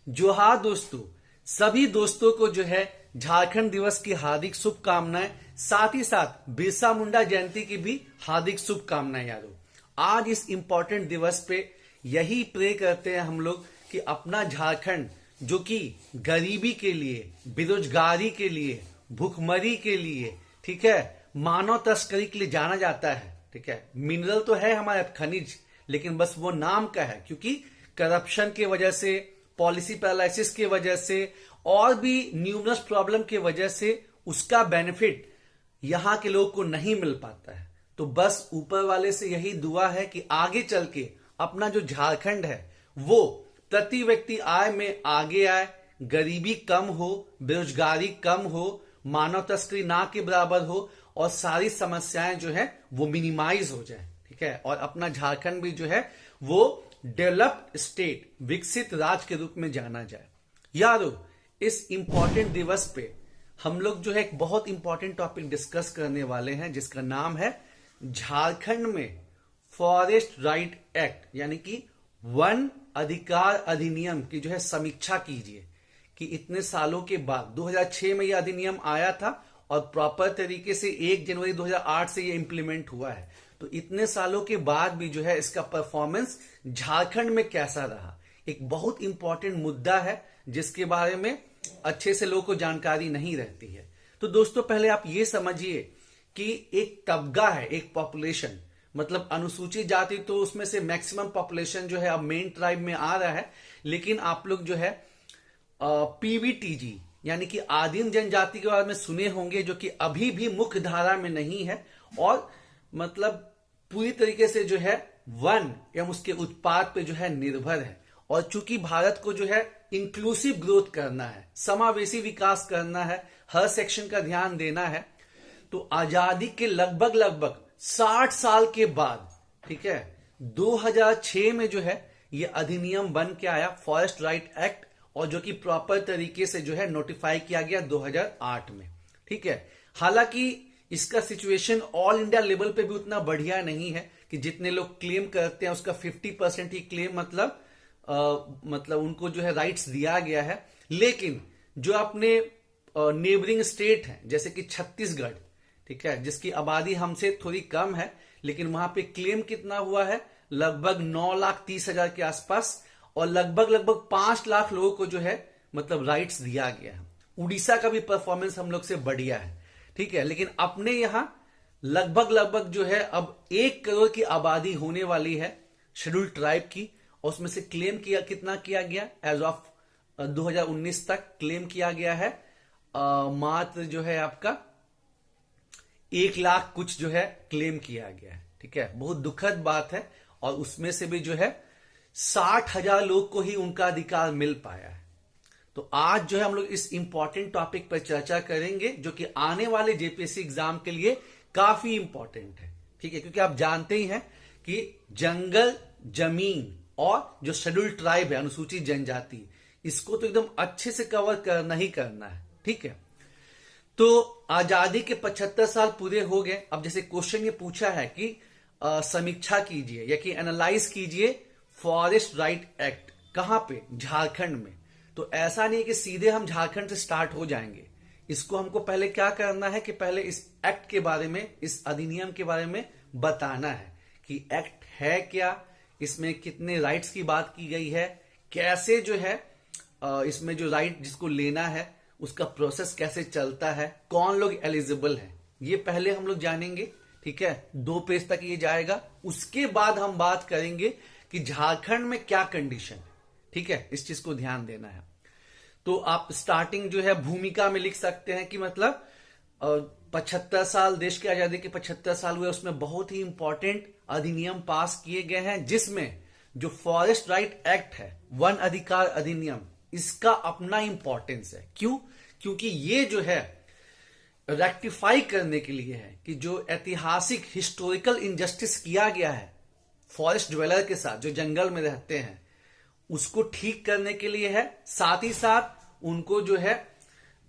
जोहार दोस्तों। सभी दोस्तों को जो है झारखंड दिवस की हार्दिक शुभकामनाएं, साथ ही साथ बिरसा मुंडा जयंती की भी हार्दिक शुभकामनाएं यारो। आज इस इंपॉर्टेंट दिवस पे यही प्रे करते हैं हम लोग कि अपना झारखंड जो कि गरीबी के लिए, बेरोजगारी के लिए, भूखमरी के लिए, ठीक है, मानव तस्करी के लिए जाना जाता है। ठीक है, मिनरल तो है हमारे खनिज, लेकिन बस वो नाम का है, क्योंकि करप्शन की वजह से, पॉलिसी पैरालिसिस की वजह से और भी न्यूमरस प्रॉब्लम की वजह से उसका बेनिफिट यहां के लोग को नहीं मिल पाता है। तो बस ऊपर वाले से यही दुआ है कि आगे चल के अपना जो झारखंड है वो प्रति व्यक्ति आय में आगे आए, गरीबी कम हो, बेरोजगारी कम हो, मानव तस्करी ना के बराबर हो और सारी समस्याएं जो है वो मिनिमाइज हो जाए। ठीक है, और अपना झारखंड भी जो है वो डेवलप्ड स्टेट, विकसित राज्य के रूप में जाना जाए। यारो, इस इंपॉर्टेंट दिवस पे हम लोग जो है एक बहुत इंपॉर्टेंट टॉपिक डिस्कस करने वाले हैं, जिसका नाम है झारखंड में फॉरेस्ट राइट एक्ट, यानी कि वन अधिकार अधिनियम की जो है समीक्षा कीजिए कि इतने सालों के बाद 2006 में यह अधिनियम आया था और प्रॉपर तरीके से 1 जनवरी 2008 से ये इंप्लीमेंट हुआ है। तो इतने सालों के बाद भी जो है इसका परफॉर्मेंस झारखंड में कैसा रहा, एक बहुत इंपॉर्टेंट मुद्दा है जिसके बारे में अच्छे से लोगों को जानकारी नहीं रहती है। तो दोस्तों, पहले आप ये समझिए कि एक तबका है, एक पॉपुलेशन, मतलब अनुसूचित जाति, तो उसमें से मैक्सिमम पॉपुलेशन जो है अब मेन ट्राइब में आ रहा है, लेकिन आप लोग जो है पीवीटीजी यानी कि आदिम जनजाति के बारे में सुने होंगे, जो कि अभी भी मुख्य धारा में नहीं है और मतलब पूरी तरीके से जो है वन एवं उसके उत्पाद पे जो है निर्भर है। और चूंकि भारत को जो है इंक्लूसिव ग्रोथ करना है, समावेशी विकास करना है, हर सेक्शन का ध्यान देना है, तो आजादी के लगभग 60 साल के बाद, ठीक है, 2006 में जो है ये अधिनियम बन के आया, फॉरेस्ट राइट एक्ट, और जो कि प्रॉपर तरीके से जो है नोटिफाई किया गया 2008 में। ठीक है, हालांकि इसका सिचुएशन ऑल इंडिया लेवल पे भी उतना बढ़िया नहीं है कि जितने लोग क्लेम करते हैं उसका 50% ही क्लेम, मतलब उनको जो है राइट्स दिया गया है। लेकिन जो अपने नेबरिंग स्टेट हैं जैसे कि छत्तीसगढ़, ठीक है, जिसकी आबादी हमसे थोड़ी कम है, लेकिन वहां पे क्लेम कितना हुआ है, लगभग 9,30,000 के आसपास, और लगभग 5 लाख लोगों को जो है मतलब राइट्स दिया गया है। उड़ीसा का भी परफॉर्मेंस हम लोग से बढ़िया है। ठीक है, लेकिन अपने यहां लगभग जो है अब 1 करोड़ की आबादी होने वाली है शेड्यूल्ड ट्राइब की, और उसमें से क्लेम कितना किया गया, एज ऑफ 2019 तक क्लेम किया गया है मात्र जो है आपका 1 लाख कुछ जो है क्लेम किया गया है। ठीक है, बहुत दुखद बात है, और उसमें से भी जो है 60,000 लोग को ही उनका अधिकार मिल पाया है। तो आज जो है हम लोग इस इंपॉर्टेंट टॉपिक पर चर्चा करेंगे, जो कि आने वाले जेपीएससी एग्जाम के लिए काफी इंपॉर्टेंट है। ठीक है, क्योंकि आप जानते ही हैं कि जंगल, जमीन और जो शेड्यूल्ड ट्राइब है, अनुसूचित जनजाति, इसको तो एकदम अच्छे से कवर करना ही करना है। ठीक है, तो आजादी के 75 साल पूरे हो गए। अब जैसे क्वेश्चन ये पूछा है कि समीक्षा कीजिए या कि एनालाइज कीजिए फॉरेस्ट राइट एक्ट, कहां पे, झारखंड में। तो ऐसा नहीं कि सीधे हम झारखंड से स्टार्ट हो जाएंगे, इसको हमको पहले क्या करना है कि पहले इस एक्ट के बारे में, इस अधिनियम के बारे में बताना है कि एक्ट है क्या, इसमें कितने राइट्स की बात की गई है, कैसे जो है इसमें जो राइट जिसको लेना है उसका प्रोसेस कैसे चलता है, कौन लोग एलिजिबल है, ये पहले हम लोग जानेंगे। ठीक है, 2 पेज तक ये जाएगा। उसके बाद हम बात करेंगे कि झारखंड में क्या कंडीशन है। ठीक है, इस चीज को ध्यान देना है। तो आप स्टार्टिंग जो है भूमिका में लिख सकते हैं कि मतलब 75 साल, देश की आजादी के 75 साल हुए, उसमें बहुत ही इंपॉर्टेंट अधिनियम पास किए गए हैं, जिसमें जो फॉरेस्ट राइट एक्ट है, वन अधिकार अधिनियम, इसका अपना इंपॉर्टेंस है। क्यों? क्योंकि ये जो है रेक्टिफाई करने के लिए है कि जो ऐतिहासिक हिस्टोरिकल इनजस्टिस किया गया है फॉरेस्ट ड्वेलर के साथ, जो जंगल में रहते हैं, उसको ठीक करने के लिए है। साथ ही साथ उनको जो है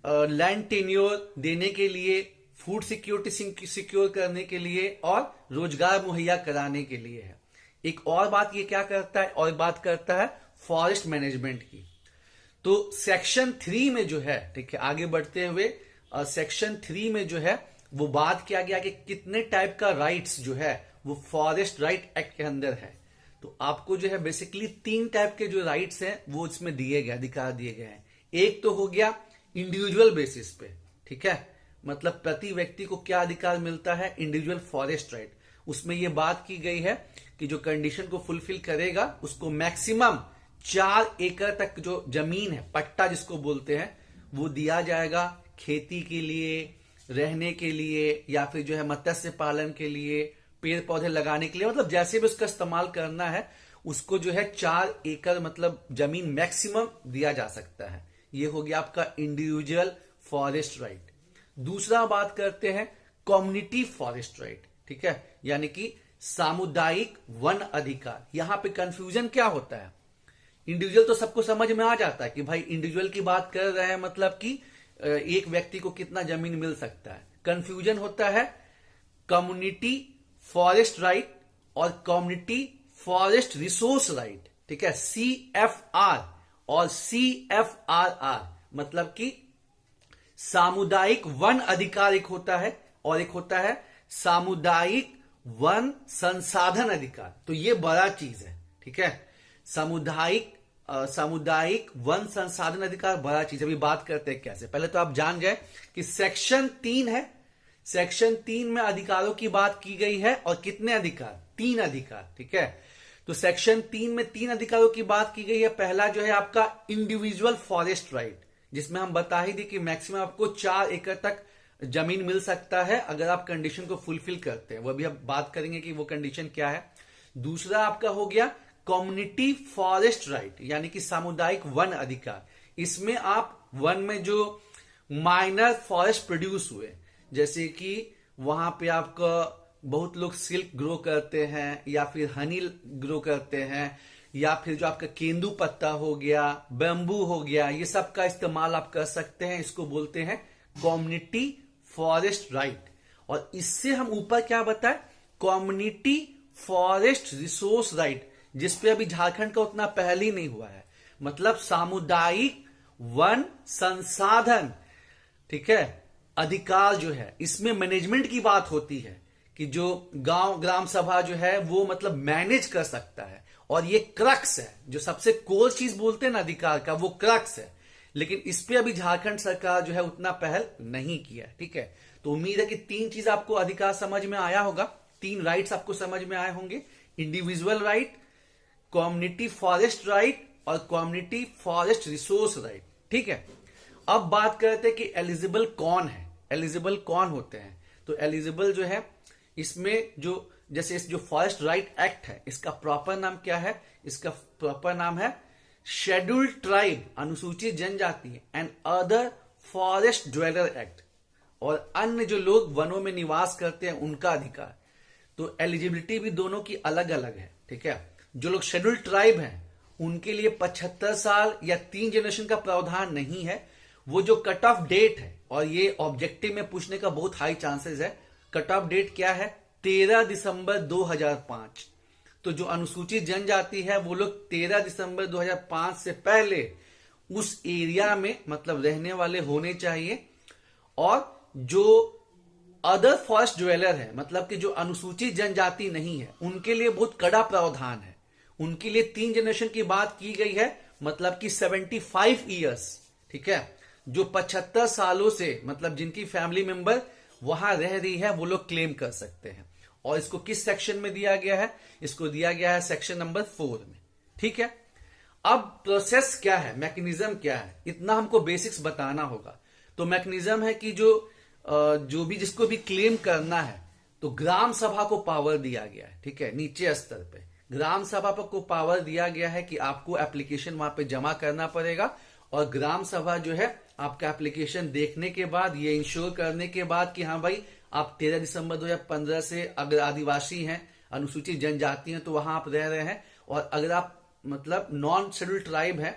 लैंड टेन्योर देने के लिए, फूड सिक्योरिटी सिक्योर करने के लिए और रोजगार मुहैया कराने के लिए है। एक और बात ये क्या करता है, और बात करता है फॉरेस्ट मैनेजमेंट की। तो सेक्शन 3 में जो है, ठीक है, आगे बढ़ते हुए सेक्शन 3 में जो है वो बात किया गया कि कितने टाइप का राइट्स जो है वो फॉरेस्ट राइट एक्ट के अंदर है। तो आपको जो है बेसिकली 3 टाइप के जो राइट्स हैं वो इसमें दिए गए, अधिकार दिए गए हैं। एक तो हो गया इंडिविजुअल बेसिस पे, ठीक है, मतलब प्रति व्यक्ति को क्या अधिकार मिलता है, इंडिविजुअल फॉरेस्ट राइट। उसमें यह बात की गई है कि जो कंडीशन को फुलफिल करेगा उसको मैक्सिमम 4 एकड़ तक जो जमीन है, पट्टा जिसको बोलते हैं, वो दिया जाएगा खेती के लिए, रहने के लिए, या फिर जो है मत्स्य पालन के लिए, पेड़ पौधे लगाने के लिए, मतलब जैसे भी उसका इस्तेमाल करना है उसको जो है 4 एकड़ मतलब जमीन मैक्सिमम दिया जा सकता है। ये हो गया आपका इंडिविजुअल फॉरेस्ट राइट। दूसरा बात करते हैं कम्युनिटी फॉरेस्ट राइट, ठीक है, यानी कि सामुदायिक वन अधिकार। यहां पे कंफ्यूजन क्या होता है, इंडिविजुअल तो सबको समझ में आ जाता है कि भाई इंडिविजुअल की बात कर रहे हैं, मतलब कि एक व्यक्ति को कितना जमीन मिल सकता है। कंफ्यूजन होता है कम्युनिटी फॉरेस्ट राइट और कम्युनिटी फॉरेस्ट रिसोर्स राइट, ठीक है, CFR और CFRR, मतलब कि सामुदायिक वन अधिकार एक होता है और एक होता है सामुदायिक वन संसाधन अधिकार। तो ये बड़ा चीज है, ठीक है, सामुदायिक वन संसाधन अधिकार बड़ा चीज। अभी बात करते हैं कैसे। पहले तो आप जान जाए कि सेक्शन 3 है, सेक्शन 3 में अधिकारों की बात की गई है और कितने अधिकार, 3 अधिकार, ठीक है। तो सेक्शन 3 में 3 अधिकारों की बात की गई है। पहला जो है आपका इंडिविजुअल फॉरेस्ट राइट, जिसमें हम बता ही दी कि मैक्सिमम आपको 4 एकड़ तक जमीन मिल सकता है अगर आप कंडीशन को फुलफिल करते हैं। वो अभी आप बात करेंगे कि वो कंडीशन क्या है। दूसरा आपका हो गया कम्युनिटी फॉरेस्ट राइट, यानी कि सामुदायिक वन अधिकार। इसमें आप वन में जो माइनर फॉरेस्ट प्रोड्यूस हुए, जैसे कि वहां पे आपका बहुत लोग सिल्क ग्रो करते हैं या फिर हनी ग्रो करते हैं, या फिर जो आपका केंदू पत्ता हो गया, बैम्बू हो गया, ये सब का इस्तेमाल आप कर सकते हैं। इसको बोलते हैं कम्युनिटी फॉरेस्ट राइट। और इससे हम ऊपर क्या बताएं, कम्युनिटी फॉरेस्ट रिसोर्स राइट, जिसपे अभी झारखंड का उतना पहल ही नहीं हुआ है, मतलब सामुदायिक वन संसाधन, ठीक है, अधिकार जो है। इसमें मैनेजमेंट की बात होती है कि जो गांव ग्राम सभा जो है वो मतलब मैनेज कर सकता है, और ये क्रक्स है, जो सबसे कोर चीज बोलते हैं ना अधिकार का, वो क्रक्स है। लेकिन इस पे अभी झारखंड सरकार जो है उतना पहल नहीं किया, ठीक है। तो उम्मीद है कि 3 चीज आपको अधिकार समझ में आया होगा, 3 राइट्स आपको समझ में आए होंगे, individual right, community forest right और कम्युनिटी फॉरेस्ट रिसोर्स राइट, ठीक है। अब बात करते हैं कि एलिजिबल कौन है, एलिजिबल कौन होते हैं। तो एलिजिबल जो है इसमें जो जैसे इस जो फॉरेस्ट राइट एक्ट है, इसका प्रॉपर नाम क्या है, इसका प्रॉपर नाम है शेड्यूल्ड ट्राइब, अनुसूचित जनजाति and other forest dweller act, और अन्य जो लोग वनों में निवास करते हैं उनका अधिकार। तो एलिजिबिलिटी भी दोनों की अलग अलग है, ठीक है। जो लोग शेड्यूल्ड ट्राइब हैं उनके लिए 75 साल या 3 जनरेशन का प्रावधान नहीं है। वो जो कट ऑफ डेट है, और ये ऑब्जेक्टिव में पूछने का बहुत हाई चांसेस है, कट ऑफ डेट क्या है, 13 दिसंबर 2005। तो जो अनुसूचित जनजाति है वो लोग 13 दिसंबर 2005 से पहले उस एरिया में मतलब रहने वाले होने चाहिए। और जो अदर फॉरेस्ट ड्वेलर है, मतलब कि जो अनुसूचित जनजाति नहीं है, उनके लिए बहुत कड़ा प्रावधान है। उनके लिए 3 जनरेशन की बात की गई है, मतलब कि 75 ईयर्स, ठीक है। जो 75 सालों से मतलब जिनकी फैमिली मेंबर वहां रह रही है वो लोग क्लेम कर सकते हैं। और इसको किस सेक्शन में दिया गया है, इसको दिया गया है सेक्शन नंबर 4 में, ठीक है। अब प्रोसेस क्या है, मैकेनिज्म क्या है, इतना हमको बेसिक्स बताना होगा। तो मैकेनिज्म है कि जो भी जिसको भी क्लेम करना है, तो ग्राम सभा को पावर दिया गया है, ठीक है। नीचे स्तर पे ग्राम सभा को पावर दिया गया है कि आपको एप्लीकेशन वहां पे जमा करना पड़ेगा, और ग्राम सभा जो है आपका एप्लीकेशन देखने के बाद, ये इंश्योर करने के बाद कि हाँ भाई आप 13 दिसंबर 2015 से अगर आदिवासी हैं, अनुसूचित जनजाति हैं, तो वहां आप रह रहे हैं। और अगर आप मतलब नॉन शेड्यूल्ड ट्राइब है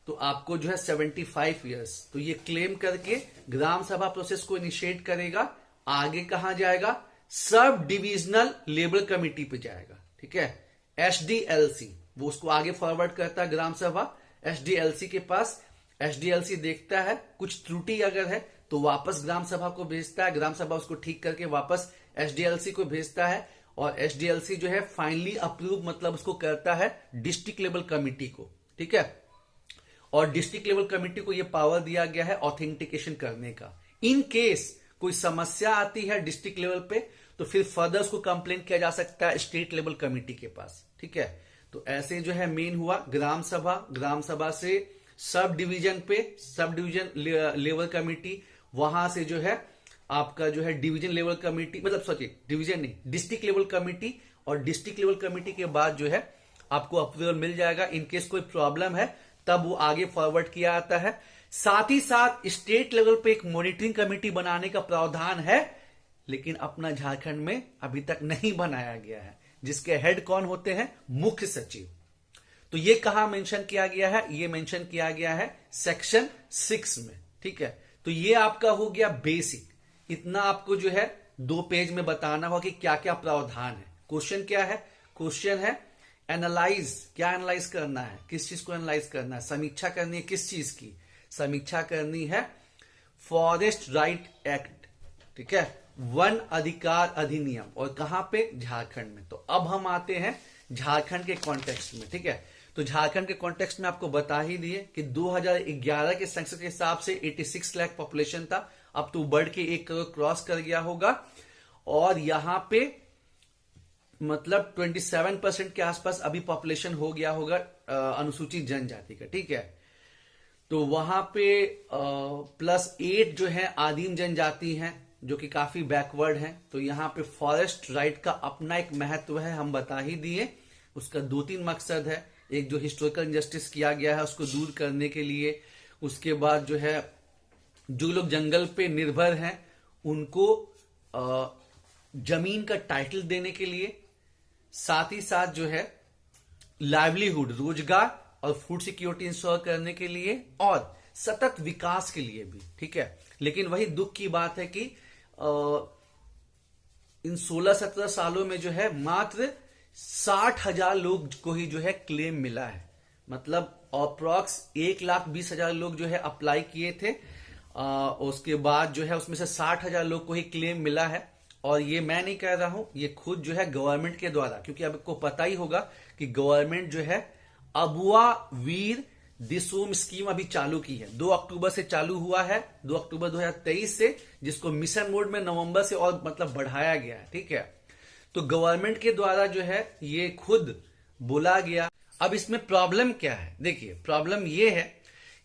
तो आपको जो है 75 ईयर्स। तो ये क्लेम करके ग्राम सभा प्रोसेस को इनिशिएट करेगा। आगे कहां जाएगा, सब डिविजनल लेबर कमिटी पे जाएगा, ठीक है, SDLC, वो उसको आगे फॉरवर्ड करता है ग्राम सभा SDLC के पास। एसडीएलसी देखता है, कुछ त्रुटि अगर है तो वापस ग्राम सभा को भेजता है, ग्राम सभा उसको ठीक करके वापस एसडीएलसी को भेजता है, और एसडीएलसी जो है फाइनली अप्रूव मतलब उसको करता है डिस्ट्रिक्ट लेवल कमिटी को, ठीक है। और डिस्ट्रिक्ट लेवल कमिटी को यह पावर दिया गया है ऑथेंटिकेशन करने का। इन केस कोई समस्या आती है डिस्ट्रिक्ट लेवल पे तो फिर फर्दर उसको कंप्लेन किया जा सकता है स्टेट लेवल कमिटी के पास, ठीक है। तो ऐसे जो है मेन हुआ ग्राम सभा, ग्राम सभा से सब डिवीजन पे, सब डिवीजन लेवल कमिटी, वहां से जो है आपका जो है डिवीजन लेवल कमिटी, मतलब सोचिए डिवीजन नहीं, डिस्ट्रिक्ट लेवल कमिटी, और डिस्ट्रिक्ट लेवल कमिटी के बाद जो है आपको अप्रूवल मिल जाएगा। इनकेस कोई प्रॉब्लम है तब वो आगे फॉरवर्ड किया जाता है। साथ ही साथ स्टेट लेवल पे एक मॉनिटरिंग कमेटी बनाने का प्रावधान है, लेकिन अपना झारखंड में अभी तक नहीं बनाया गया है, जिसके हेड कौन होते हैं, मुख्य सचिव। तो ये कहां मेंशन किया गया है, ये मेंशन किया गया है सेक्शन 6 में, ठीक है। तो ये आपका हो गया बेसिक, इतना आपको जो है 2 पेज में बताना होगा कि क्या क्या प्रावधान है। क्वेश्चन क्या है, क्वेश्चन है एनालाइज, क्या एनालाइज करना है, किस चीज को एनालाइज करना है, समीक्षा करनी है किस चीज की, समीक्षा करनी है फॉरेस्ट राइट एक्ट, ठीक है, वन अधिकार अधिनियम, और कहां पे, झारखंड में। तो अब हम आते हैं झारखंड के कॉन्टेक्स्ट में, ठीक है। तो झारखंड के कॉन्टेक्स्ट में आपको बता ही दिए कि 2011 के सेंसस के हिसाब से 86 लाख पॉपुलेशन था, अब तो बढ़ के 1 करोड़ क्रॉस कर गया होगा, और यहां पे मतलब 27% के आसपास अभी पॉपुलेशन हो गया होगा अनुसूचित जनजाति का, ठीक है। तो वहां पे +8 जो है आदिम जनजाति हैं जो कि काफी बैकवर्ड हैं। तो यहां पे फॉरेस्ट राइट का अपना एक महत्व है, हम बता ही दिए। उसका 2-3 मकसद है, एक जो हिस्टोरिकल इंजस्टिस किया गया है उसको दूर करने के लिए, उसके बाद जो है जो लोग जंगल पे निर्भर हैं उनको जमीन का टाइटल देने के लिए, साथ ही साथ जो है लाइवलीहुड, रोजगार और फूड सिक्योरिटी इंश्योर करने के लिए, और सतत विकास के लिए भी, ठीक है। लेकिन वही दुख की बात है कि इन 16-17 सालों में जो है मात्र 60,000 लोग को ही जो है क्लेम मिला है, मतलब अप्रॉक्स 1,20,000 लोग जो है अप्लाई किए थे, उसके बाद जो है उसमें से 60,000 लोग को ही क्लेम मिला है। और ये मैं नहीं कह रहा हूं, ये खुद जो है गवर्नमेंट के द्वारा, क्योंकि आपको पता ही होगा कि गवर्नमेंट जो है अबुआ वीर दिसोम स्कीम अभी चालू की है, 2 अक्टूबर से चालू हुआ है, 2 अक्टूबर 2023 से, जिसको मिशन मोड में नवंबर से और मतलब बढ़ाया गया है, ठीक है। तो गवर्नमेंट के द्वारा जो है ये खुद बोला गया। अब इसमें प्रॉब्लम क्या है, देखिए प्रॉब्लम ये है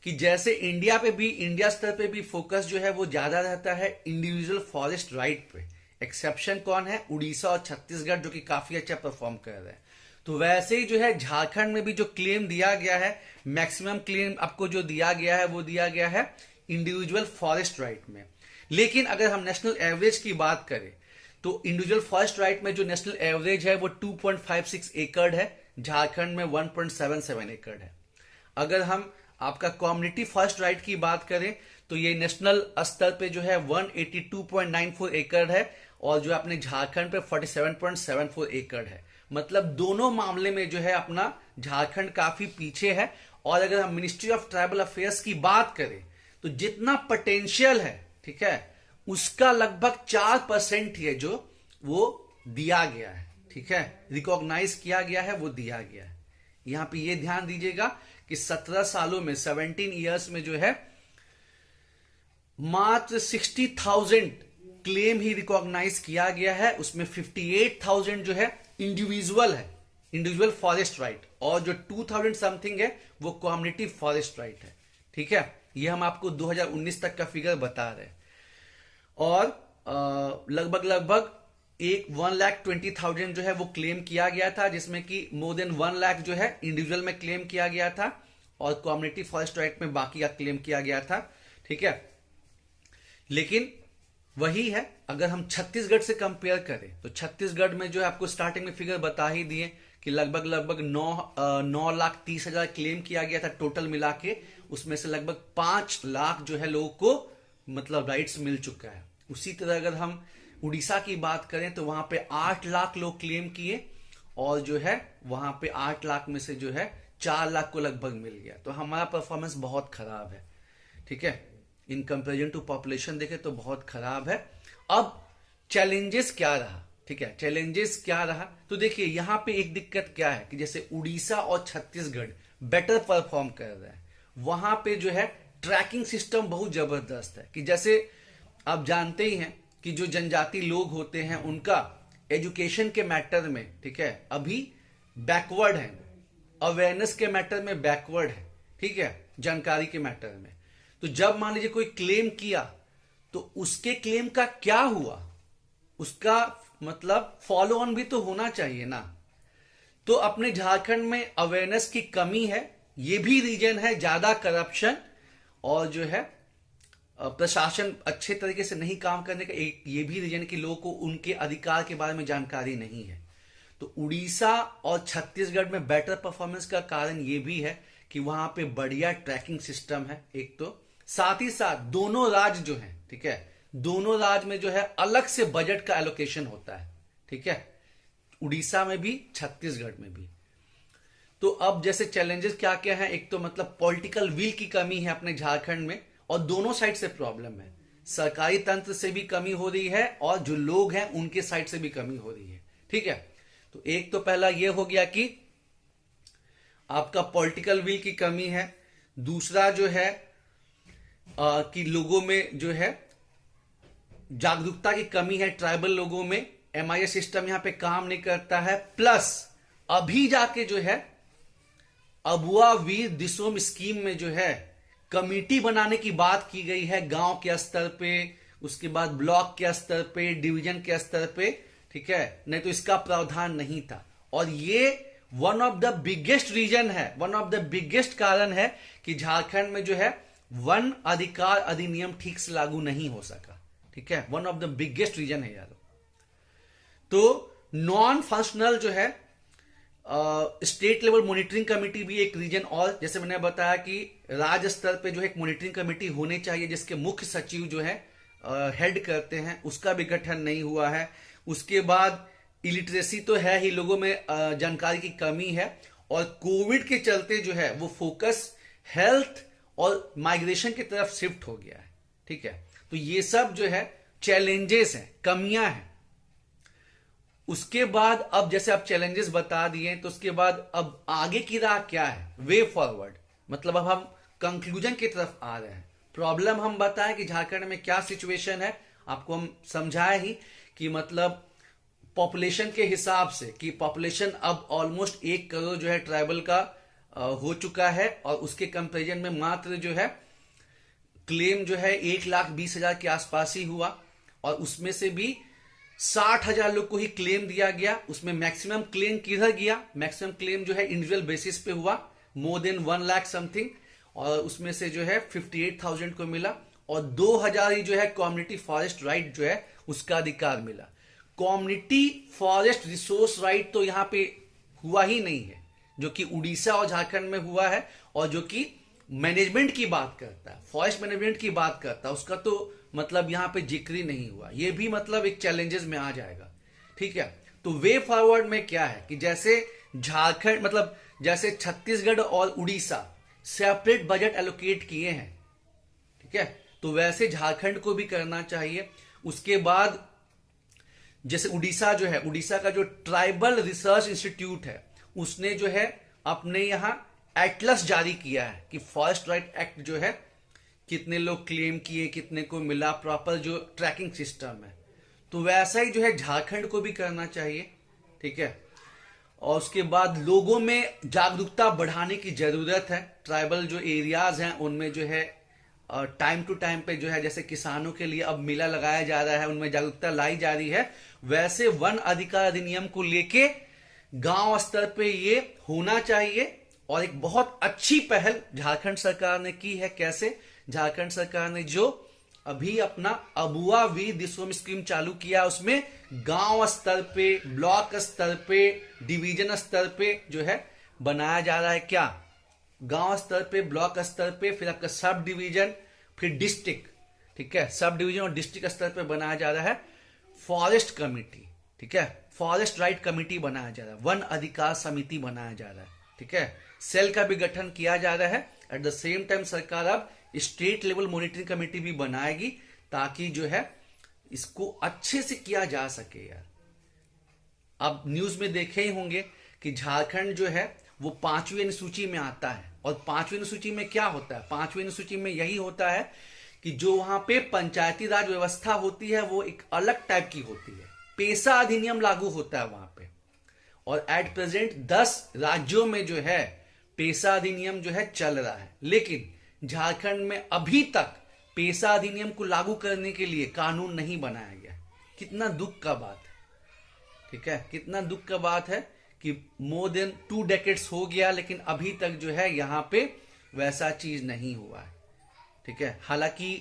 कि जैसे इंडिया पे भी, इंडिया स्तर पे भी फोकस जो है वो ज्यादा रहता है इंडिविजुअल फॉरेस्ट राइट पे। एक्सेप्शन कौन है, उड़ीसा और छत्तीसगढ़, जो कि काफी अच्छा परफॉर्म कर रहे हैं। तो वैसे ही जो है झारखंड में भी जो क्लेम दिया गया है, मैक्सिमम क्लेम आपको जो दिया गया है वो दिया गया है इंडिविजुअल फॉरेस्ट राइट में। लेकिन अगर हम नेशनल एवरेज की बात करें तो इंडिविजुअल फॉरेस्ट राइट में जो नेशनल एवरेज है वो 2.56 एकड़ है, झारखंड में 1.77 एकड़ है। अगर हम आपका कम्युनिटी फॉरेस्ट राइट की बात करें तो ये नेशनल स्तर पे जो है 182.94 एकड़ है, और जो अपने झारखंड पे 47.74 एकड़ है। मतलब दोनों मामले में जो है अपना झारखंड काफी पीछे है। और अगर हम मिनिस्ट्री ऑफ ट्राइबल अफेयर्स की बात करें तो जितना पोटेंशियल है, ठीक है, उसका लगभग 4% ही है जो वो दिया गया है, ठीक है, रिकॉग्नाइज किया गया है, वो दिया गया है। यहां पे ये ध्यान दीजिएगा कि 17 सालों में, 17 ईयर्स में जो है मात्र 60,000 क्लेम ही रिकॉग्नाइज किया गया है, उसमें 58,000 जो है इंडिविजुअल है, इंडिविजुअल फॉरेस्ट राइट, और जो 2,000 समथिंग है वो कम्युनिटी फॉरेस्ट राइट है, ठीक है। ये हम आपको 2019 तक का फिगर बता रहे हैं। और लगभग 1,20,000 जो है वो क्लेम किया गया था, जिसमें कि मोर देन 1 लाख जो है इंडिविजुअल में क्लेम किया गया था, और कम्युनिटी फॉरेस्ट राइट में बाकी का क्लेम किया गया था, ठीक है। लेकिन वही है, अगर हम छत्तीसगढ़ से कंपेयर करें तो छत्तीसगढ़ में जो है आपको स्टार्टिंग में फिगर बता ही दिए कि लगभग 9,30,000 क्लेम किया गया था टोटल मिला के, उसमें से लगभग 5 लाख जो है लोगों को मतलब राइट्स मिल चुका है। उसी तरह अगर हम उड़ीसा की बात करें तो वहां पे 8 लाख लोग क्लेम किए, और जो है वहां पे 8 लाख में से जो है 4 लाख को लगभग मिल गया। तो हमारा परफॉर्मेंस बहुत खराब है, ठीक है, इन कंपेरिजन टू पॉपुलेशन देखें तो बहुत खराब है। अब चैलेंजेस क्या रहा, ठीक है, चैलेंजेस क्या रहा, तो देखिए यहां पे एक दिक्कत क्या है कि जैसे उड़ीसा और छत्तीसगढ़ बेटर परफॉर्म कर रहे हैं, वहां पे जो है ट्रैकिंग सिस्टम बहुत जबरदस्त है कि जैसे आप जानते ही हैं कि जो जनजाति लोग होते हैं उनका एजुकेशन के मैटर में, ठीक है, अभी बैकवर्ड है, अवेयरनेस के मैटर में बैकवर्ड है, ठीक है, जानकारी के मैटर में। तो जब मान लीजिए कोई क्लेम किया तो उसके क्लेम का क्या हुआ, उसका मतलब फॉलो ऑन भी तो होना चाहिए ना। तो अपने झारखंड में अवेयरनेस की कमी है, ये भी रीजन है, ज्यादा करप्शन और जो है प्रशासन अच्छे तरीके से नहीं काम करने का एक ये भी रीजन है कि लोगों को उनके अधिकार के बारे में जानकारी नहीं है। तो उड़ीसा और छत्तीसगढ़ में बेटर परफॉर्मेंस का कारण ये भी है कि वहां पे बढ़िया ट्रैकिंग सिस्टम है एक तो, साथ ही साथ दोनों राज्य जो है, ठीक है, दोनों राज्य में जो है अलग से बजट का एलोकेशन होता है, ठीक है, उड़ीसा में भी छत्तीसगढ़ में भी। तो अब जैसे चैलेंजेस क्या क्या है, एक तो मतलब पॉलिटिकल विल की कमी है अपने झारखंड में, और दोनों साइड से प्रॉब्लम है, सरकारी तंत्र से भी कमी हो रही है और जो लोग हैं उनके साइड से भी कमी हो रही है, ठीक है। तो एक तो पहला ये हो गया कि आपका पॉलिटिकल विल की कमी है, दूसरा जो है कि लोगों में जो है जागरूकता की कमी है, ट्राइबल लोगों में MIS सिस्टम यहां पे काम नहीं करता है, प्लस अभी जाके जो है अबुआ वीर दिसोम स्कीम में जो है कमिटी बनाने की बात की गई है गांव के स्तर पे, उसके बाद ब्लॉक के स्तर पे, डिवीजन के स्तर पे, ठीक है, नहीं तो इसका प्रावधान नहीं था। और ये one of the biggest reason है, वन ऑफ द बिगेस्ट कारण है कि झारखंड में जो है वन अधिकार अधिनियम ठीक से लागू नहीं हो सका, ठीक है, one of the biggest reason है यार। तो नॉन फंक्शनल जो है स्टेट लेवल मॉनिटरिंग कमेटी भी एक रीजन, और जैसे मैंने बताया कि राज्य स्तर पे जो है एक मॉनिटरिंग कमेटी होनी चाहिए जिसके मुख्य सचिव जो है हेड करते हैं, उसका भी गठन नहीं हुआ है। उसके बाद इलिटरेसी तो है ही, लोगों में जानकारी की कमी है, और कोविड के चलते जो है वो फोकस हेल्थ और माइग्रेशन की तरफ शिफ्ट हो गया है, ठीक है। तो ये सब जो है चैलेंजेस हैं, कमियां हैं। उसके बाद अब जैसे आप चैलेंजेस बता दिए, तो उसके बाद अब आगे की राह क्या है, वे फॉरवर्ड, मतलब अब हम कंक्लूजन की तरफ आ रहे हैं। प्रॉब्लम हम बताएं कि झारखंड में क्या सिचुएशन है, आपको हम समझाए ही कि मतलब पॉपुलेशन के हिसाब से कि पॉपुलेशन अब ऑलमोस्ट 1 करोड़ जो है ट्राइबल का हो चुका है, और उसके कंपेरिजन में मात्र जो है क्लेम जो है 1,20,000 के आसपास ही हुआ, और उसमें से भी 60,000 लोग को ही क्लेम दिया गया। उसमें मैक्सिमम क्लेम किधर गया, मैक्सिमम क्लेम जो है इंडिविजुअल बेसिस पे हुआ, मोर देन 1 लाख समथिंग, और उसमें से जो है 58,000 को मिला, और 2,000 ही जो है कम्युनिटी फॉरेस्ट राइट जो है उसका अधिकार मिला। कम्युनिटी फॉरेस्ट रिसोर्स राइट तो यहां पे हुआ ही नहीं है, जो कि उड़ीसा और झारखंड में हुआ है, और जो कि मैनेजमेंट की बात करता है, फॉरेस्ट मैनेजमेंट की बात करता है, उसका तो मतलब यहां पे जिक्र ही नहीं हुआ। ये भी मतलब एक चैलेंजेस में आ जाएगा, ठीक है। तो वे फॉरवर्ड में क्या है कि जैसे झारखंड मतलब जैसे छत्तीसगढ़ और उड़ीसा सेपरेट बजट एलोकेट किए हैं, ठीक है, तो वैसे झारखंड को भी करना चाहिए। उसके बाद जैसे उड़ीसा जो है, उड़ीसा का जो ट्राइबल रिसर्च इंस्टीट्यूट है, उसने जो है अपने यहां एटलस जारी किया है कि फॉरेस्ट राइट एक्ट जो है कितने लोग क्लेम किए, कितने को मिला, प्रॉपर जो ट्रैकिंग सिस्टम है, तो वैसा ही जो है झारखंड को भी करना चाहिए, ठीक है। और उसके बाद लोगों में जागरूकता बढ़ाने की जरूरत है। ट्राइबल जो एरियाज हैं उनमें जो है टाइम टू टाइम पे जो है, जैसे किसानों के लिए अब मेला लगाया जा रहा है, उनमें जागरूकता लाई जा रही है, वैसे वन अधिकार अधिनियम को लेके गांव स्तर पे ये होना चाहिए। और एक बहुत अच्छी पहल झारखंड सरकार ने की है। कैसे? झारखंड सरकार ने जो अभी अपना अबुआ वीर दिसोम स्कीम चालू किया, उसमें गांव स्तर पे, ब्लॉक स्तर पे, डिवीजन स्तर पे जो है बनाया जा रहा है। क्या? गांव स्तर पे, ब्लॉक स्तर पे, फिर आपका सब डिवीजन, फिर डिस्ट्रिक्ट, ठीक है, सब डिवीजन और डिस्ट्रिक्ट स्तर पे बनाया जा रहा है फॉरेस्ट कमेटी, ठीक है, फॉरेस्ट राइट कमेटी बनाया जा रहा है, वन अधिकार समिति बनाया जा रहा है, ठीक है। सेल का भी गठन किया जा रहा है। एट द सेम टाइम सरकार अब स्टेट लेवल मॉनिटरिंग कमेटी भी बनाएगी ताकि जो है इसको अच्छे से किया जा सके यार। अब न्यूज में देखे ही होंगे कि झारखंड जो है वो 5वीं अनुसूची में आता है। और 5वीं अनुसूची में क्या होता है? 5वीं अनुसूची में यही होता है कि जो वहां पे पंचायती राज व्यवस्था होती है वो एक अलग टाइप की होती है। पेशा अधिनियम लागू होता है वहां पे। और एट प्रेजेंट 10 राज्यों में जो है पेशा अधिनियम जो है चल रहा है, लेकिन झारखंड में अभी तक पेशा अधिनियम को लागू करने के लिए कानून नहीं बनाया गया। कितना दुख का बात है, ठीक है, कितना दुख का बात है कि मोर देन 2 डेकेड्स हो गया लेकिन अभी तक जो है यहां पे वैसा चीज नहीं हुआ है, ठीक है। हालांकि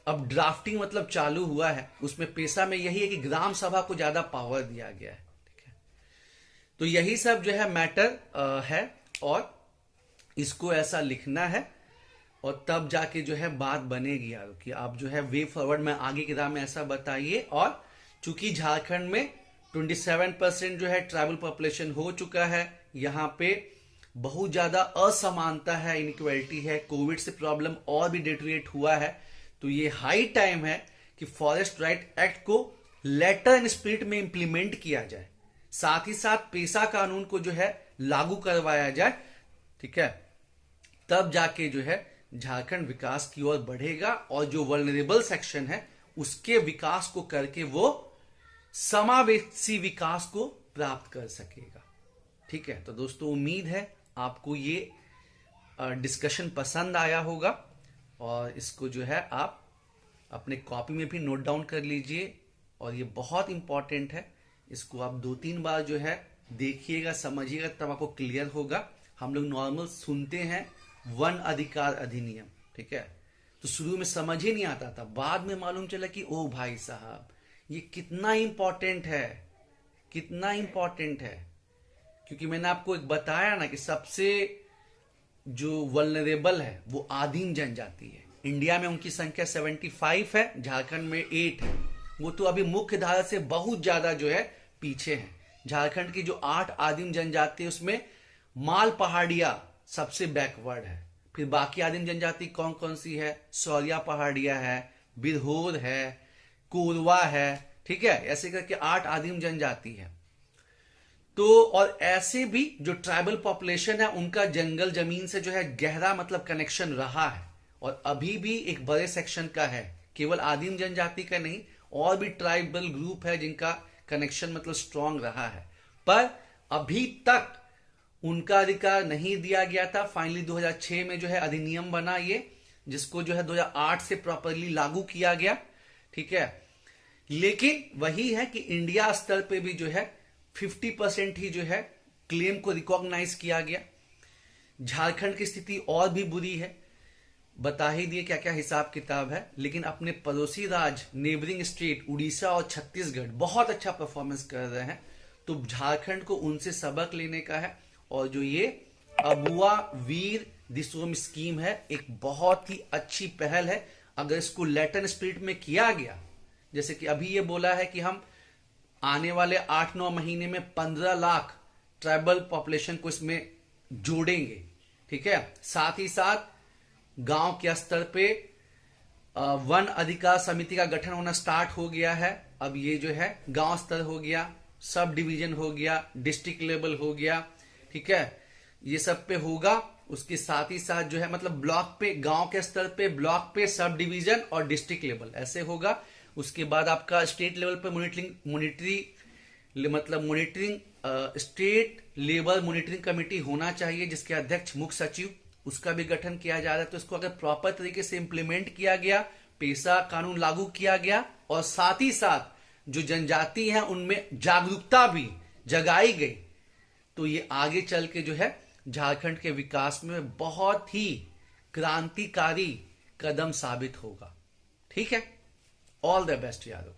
अब ड्राफ्टिंग मतलब चालू हुआ है, उसमें पेशा में यही है कि ग्राम सभा को ज्यादा पावर दिया गया है, ठीक है। तो यही सब जो है मैटर है और इसको ऐसा लिखना है और तब जाके जो है बात बनेगी यार कि आप जो है वे फॉरवर्ड में आगे की राह में ऐसा बताइए। और चूंकि झारखंड में 27% जो है ट्राइबल पॉपुलेशन हो चुका है, यहाँ पे बहुत ज्यादा असमानता है, इनइक्वालिटी है, कोविड से प्रॉब्लम और भी डेटोरेट हुआ है। तो ये हाई टाइम है कि फॉरेस्ट राइट एक्ट को लेटर एंड स्पिरिट में इंप्लीमेंट किया जाए, साथ ही साथ पेशा कानून को जो है लागू करवाया जाए, ठीक है। तब जाके जो है झारखंड विकास की ओर बढ़ेगा और जो वल्नरेबल सेक्शन है उसके विकास को करके वो समावेशी विकास को प्राप्त कर सकेगा, ठीक है। तो दोस्तों उम्मीद है आपको ये डिस्कशन पसंद आया होगा और इसको जो है आप अपने कॉपी में भी नोट डाउन कर लीजिए और ये बहुत इंपॉर्टेंट है। इसको आप 2-3 बार जो है देखिएगा, समझिएगा, तब आपको क्लियर होगा। हम लोग नॉर्मल सुनते हैं वन अधिकार अधिनियम, ठीक है, तो शुरू में समझ ही नहीं आता था, बाद में मालूम चला कि ओ भाई साहब ये कितना इंपॉर्टेंट है, कितना इंपॉर्टेंट है। क्योंकि मैंने आपको एक बताया ना कि सबसे जो वल्नरेबल है वो आदिम जनजाति है। इंडिया में उनकी संख्या 75 है, झारखंड में 8 है। वो तो अभी मुख्य धारा से बहुत ज्यादा जो है पीछे है। झारखंड की जो 8 आदिम जनजाति है उसमें माल पहाड़िया सबसे बैकवर्ड है। फिर बाकी आदिम जनजाति कौन कौन सी है? सौरिया पहाड़िया है, बिरहोर है, कोरवा है, ठीक है, ऐसे करके 8 आदिम जनजाति है। तो और ऐसे भी जो ट्राइबल पॉपुलेशन है उनका जंगल जमीन से जो है गहरा मतलब कनेक्शन रहा है और अभी भी एक बड़े सेक्शन का है, केवल आदिम जनजाति का नहीं, और भी ट्राइबल ग्रुप है जिनका कनेक्शन मतलब स्ट्रांग रहा है, पर अभी तक उनका अधिकार नहीं दिया गया था। फाइनली 2006 में जो है अधिनियम बना ये, जिसको जो है 2008 से प्रॉपरली लागू किया गया, ठीक है। लेकिन वही है कि इंडिया स्तर पे भी जो है 50% ही जो है क्लेम को रिकॉग्नाइज किया गया। झारखंड की स्थिति और भी बुरी है, बता ही दिए क्या क्या हिसाब किताब है। लेकिन अपने पड़ोसी राज्य नेबरिंग स्टेट उड़ीसा और छत्तीसगढ़ बहुत अच्छा परफॉर्मेंस कर रहे हैं, तो झारखंड को उनसे सबक लेने का है। और जो ये अबुआ वीर दिसोम स्कीम है एक बहुत ही अच्छी पहल है। अगर इसको लेटर स्पिरिट में किया गया, जैसे कि अभी ये बोला है कि हम आने वाले 8-9 महीने में 15 लाख ट्राइबल पॉपुलेशन को इसमें जोड़ेंगे, ठीक है। साथ ही साथ गांव के स्तर पे वन अधिकार समिति का गठन होना स्टार्ट हो गया है। अब ये जो है गांव स्तर हो गया, सब डिवीजन हो गया, डिस्ट्रिक्ट लेवल हो गया, ठीक है, ये सब पे होगा। उसके साथ ही साथ जो है मतलब ब्लॉक पे, गांव के स्तर पे, ब्लॉक पे, सब डिवीजन और डिस्ट्रिक्ट लेवल ऐसे होगा। उसके बाद आपका स्टेट लेवल पे monitoring state level monitoring committee होना चाहिए, जिसके अध्यक्ष मुख्य सचिव, उसका भी गठन किया जा रहा है। तो इसको अगर प्रॉपर तरीके से इंप्लीमेंट किया गया, पेशा कानून लागू किया गया और साथ ही साथ जो जनजाति है उनमें जागरूकता भी जगाई गई, तो ये आगे चल के जो है झारखंड के विकास में बहुत ही क्रांतिकारी कदम साबित होगा, ठीक है। All the best Yadav.